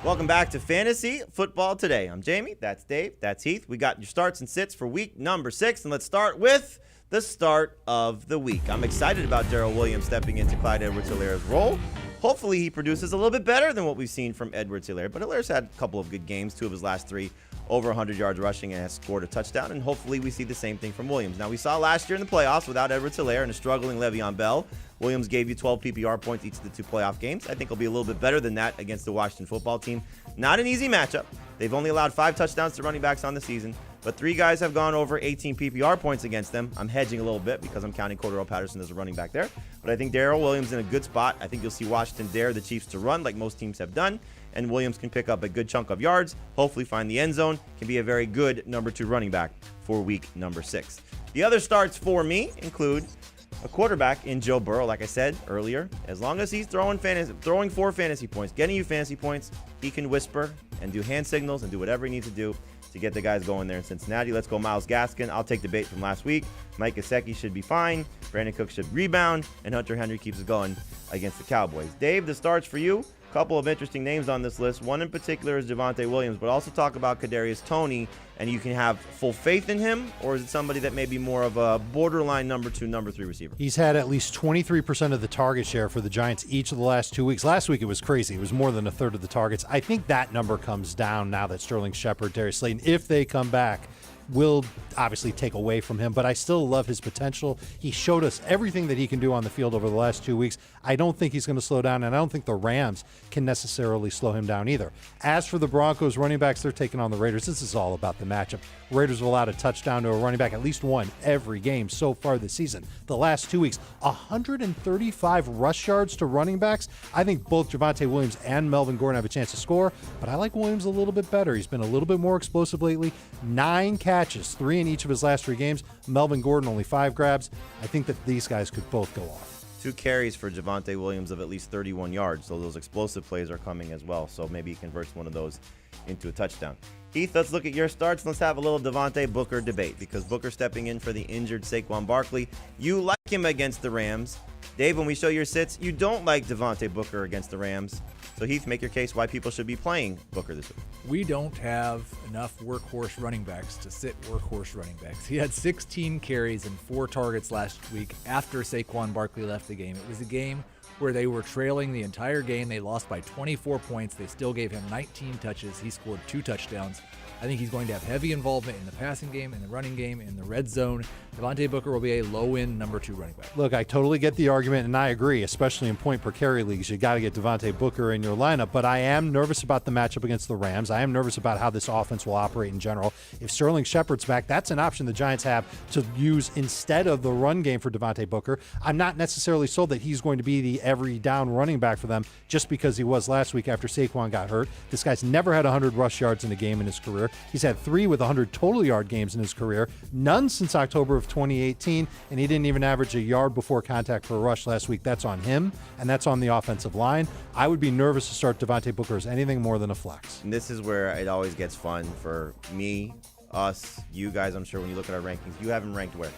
Welcome back to Fantasy Football Today. I'm Jamey. That's Dave. That's Heath. We got your starts and sits for week number 6, and let's start with the start of the week. I'm excited about Darrell Williams stepping into Clyde Edwards-Hilaire's role. Hopefully he produces a little bit better than what we've seen from Edwards-Hilaire, but Hilaire's had a couple of good games, 2 of his last 3 over 100 yards rushing and has scored a touchdown, and hopefully we see the same thing from Williams. Now, we saw last year in the playoffs without Edwards-Hilaire and a struggling Le'Veon Bell, Williams gave you 12 PPR points each of the 2 playoff games. I think he'll be a little bit better than that against the Washington football team. Not an easy matchup. They've only allowed 5 touchdowns to running backs on the season, but 3 guys have gone over 18 PPR points against them. I'm hedging a little bit because I'm counting Cordero Patterson as a running back there, but I think Darrell Williams in a good spot. I think you'll see Washington dare the Chiefs to run like most teams have done, and Williams can pick up a good chunk of yards, hopefully find the end zone, can be a very good number 2 running back for week number 6. The other starts for me include a quarterback in Joe Burrow, like I said earlier. As long as he's throwing 4 fantasy points, getting you fantasy points, he can whisper and do hand signals and do whatever he needs to do to get the guys going there in Cincinnati. Let's go Myles Gaskin. I'll take the bait from last week. Mike Gesicki should be fine. Brandon Cook should rebound. And Hunter Henry keeps it going against the Cowboys. Dave, the starts for you. Couple of interesting names on this list. One in particular is Javonte Williams, but also talk about Kadarius Toney, and you can have full faith in him, or is it somebody that may be more of a borderline number 2, number 3 receiver? He's had at least 23% of the target share for the Giants each of the last 2 weeks. Last week it was crazy. It was more than a third of the targets. I think that number comes down now that Sterling Shepard, Darius Slayton, if they come back, will obviously take away from him, but I still love his potential. He showed us everything that he can do on the field over the last 2 weeks. I don't think he's going to slow down, and I don't think the Rams can necessarily slow him down either. As for the Broncos running backs, they're taking on the Raiders. This is all about the matchup. Raiders have allowed a touchdown to a running back, at least one every game so far this season. The last 2 weeks, 135 rush yards to running backs. I think both Javonte Williams and Melvin Gordon have a chance to score, but I like Williams a little bit better. He's been a little bit more explosive lately. 9 catches, 3 in each of his last 3 games. Melvin Gordon only 5 grabs. I think that these guys could both go off. 2 carries for Javonte Williams of at least 31 yards, so those explosive plays are coming as well, so maybe he converts one of those into a touchdown. Heath, let's look at your starts. Let's have a little Devontae Booker debate, because Booker stepping in for the injured Saquon Barkley. You like him against the Rams. Dave, when we show your sits, you don't like Devontae Booker against the Rams. So Heath, make your case why people should be playing Booker this week. We don't have enough workhorse running backs to sit workhorse running backs. He had 16 carries and 4 targets last week after Saquon Barkley left the game. It was a game where they were trailing the entire game. They lost by 24 points. They still gave him 19 touches. He scored 2 touchdowns. I think he's going to have heavy involvement in the passing game, in the running game, in the red zone. Devontae Booker will be a low-end number 2 running back. Look, I totally get the argument, and I agree, especially in point-per-carry leagues. You got to get Devontae Booker in your lineup, but I am nervous about the matchup against the Rams. I am nervous about how this offense will operate in general. If Sterling Shepard's back, that's an option the Giants have to use instead of the run game for Devontae Booker. I'm not necessarily sold that he's going to be the every-down running back for them just because he was last week after Saquon got hurt. This guy's never had 100 rush yards in a game in his career. He's had 3 with 100 total yard games in his career, none since October of 2018, and he didn't even average a yard before contact per rush last week. That's on him, and that's on the offensive line. I would be nervous to start Devontae Booker as anything more than a flex. And this is where it always gets fun for me, us, you guys. I'm sure when you look at our rankings, you have him ranked where?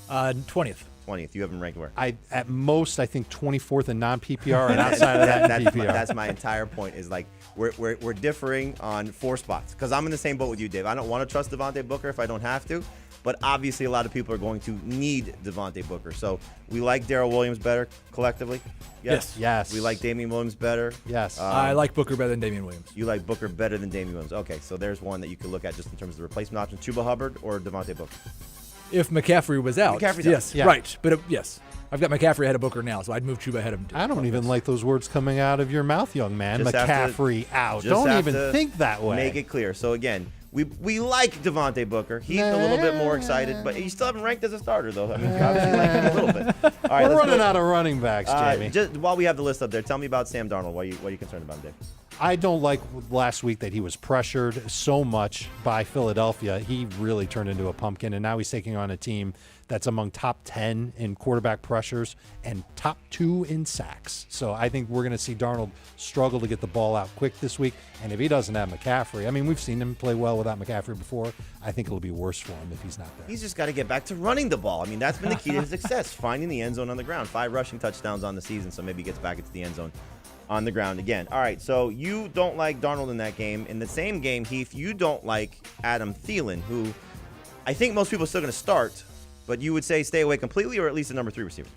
20th. 20th. You have him ranked where? At most, I think 24th in non-PPR, and outside of that, PPR. That's my entire point. Is like we're differing on 4 spots, because I'm in the same boat with you, Dave. I don't want to trust Devontae Booker if I don't have to, but obviously a lot of people are going to need Devontae Booker. So we like Darrell Williams better collectively. Yes. We like Damian Williams better. Yes. I like Booker better than Damian Williams. You like Booker better than Damian Williams. Okay, so there's one that you could look at just in terms of the replacement option: Chuba Hubbard or Devontae Booker. If McCaffrey was out. McCaffrey's yes, out. Yeah. right. But yes, I've got McCaffrey ahead of Booker now, so I'd move Chuba ahead of him too. I don't even like those words coming out of your mouth, young man. Just have to- McCaffrey out. just Don't have even to think that way. Make it clear. So again, we like Devontae Booker. He's a little bit more excited, but you still haven't ranked as a starter, though. I mean, you obviously like him a little bit. All right, We're let's running go. out of running backs, Jamey. Just while we have the list up there, tell me about Sam Darnold. What are you concerned about him, Dave? I don't like last week that he was pressured so much by Philadelphia. He really turned into a pumpkin, and now he's taking on a team that's among top 10 in quarterback pressures and top 2 in sacks. So I think we're going to see Darnold struggle to get the ball out quick this week. And if he doesn't have McCaffrey, I mean, we've seen him play well without McCaffrey before. I think it'll be worse for him if he's not there. He's just got to get back to running the ball. I mean, that's been the key to his success, finding the end zone on the ground. 5 rushing touchdowns on the season, so maybe he gets back into the end zone on the ground again. All right, so you don't like Darnold in that game. In the same game, Heath, you don't like Adam Thielen, who I think most people are still going to start, but you would say stay away completely, or at least a number 3 receiver.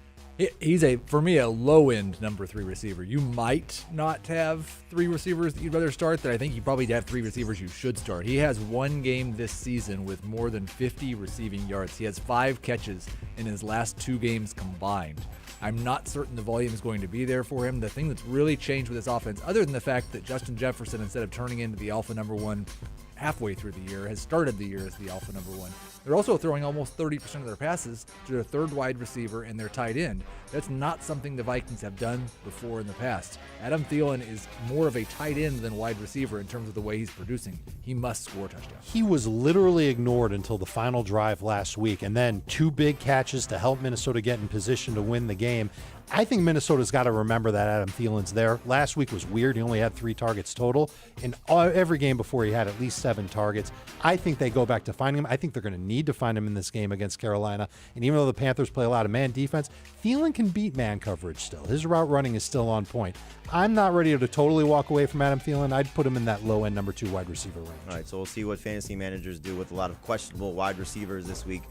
He's for me, a low-end number 3 receiver. You might not have 3 receivers that you'd rather start, but I think you probably have 3 receivers you should start. He has one game this season with more than 50 receiving yards. He has 5 catches in his last 2 games combined. I'm not certain the volume is going to be there for him. The thing that's really changed with this offense, other than the fact that Justin Jefferson, instead of turning into the alpha number 1 halfway through the year, has started the year as the alpha number 1. They're also throwing almost 30% of their passes to their third wide receiver and their tight end. That's not something the Vikings have done before in the past. Adam Thielen is more of a tight end than wide receiver in terms of the way he's producing. He must score touchdowns. He was literally ignored until the final drive last week, and then 2 big catches to help Minnesota get in position to win the game. I think Minnesota's got to remember that Adam Thielen's there. Last week was weird. He only had 3 targets total. In every game before, he had at least 7 targets. I think they go back to finding him. I think they're going to need to find him in this game against Carolina. And even though the Panthers play a lot of man defense, Thielen can beat man coverage still. His route running is still on point. I'm not ready to totally walk away from Adam Thielen. I'd put him in that low-end number 2 wide receiver range. All right, so we'll see what fantasy managers do with a lot of questionable wide receivers this week.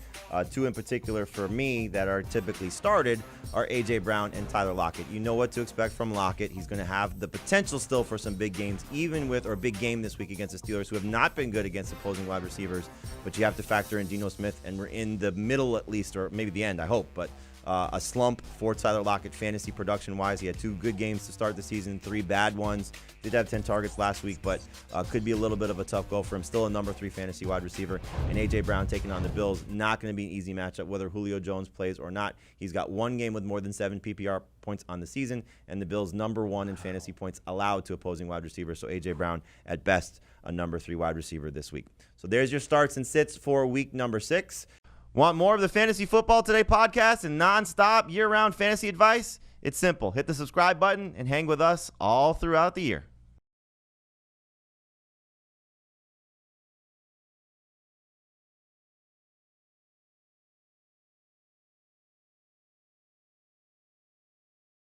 2 in particular for me that are typically started are A.J. Brown and Tyler Lockett. You know what to expect from Lockett. He's going to have the potential still for some big games, or a big game this week against the Steelers, who have not been good against opposing wide receivers. But you have to factor in Geno Smith, and we're in the middle at least, or maybe the end, I hope. But a slump for Tyler Lockett fantasy production-wise. He had 2 good games to start the season, 3 bad ones. Did have 10 targets last week, but could be a little bit of a tough go for him. Still a number 3 fantasy wide receiver. And A.J. Brown taking on the Bills. Not going to be an easy matchup, whether Julio Jones plays or not. He's got 1 game with more than 7 PPR points on the season, and the Bills number 1 in fantasy points allowed to opposing wide receivers. So A.J. Brown, at best, a number 3 wide receiver this week. So there's your starts and sits for week number 6. Want more of the Fantasy Football Today podcast and nonstop year-round fantasy advice? It's simple. Hit the subscribe button and hang with us all throughout the year.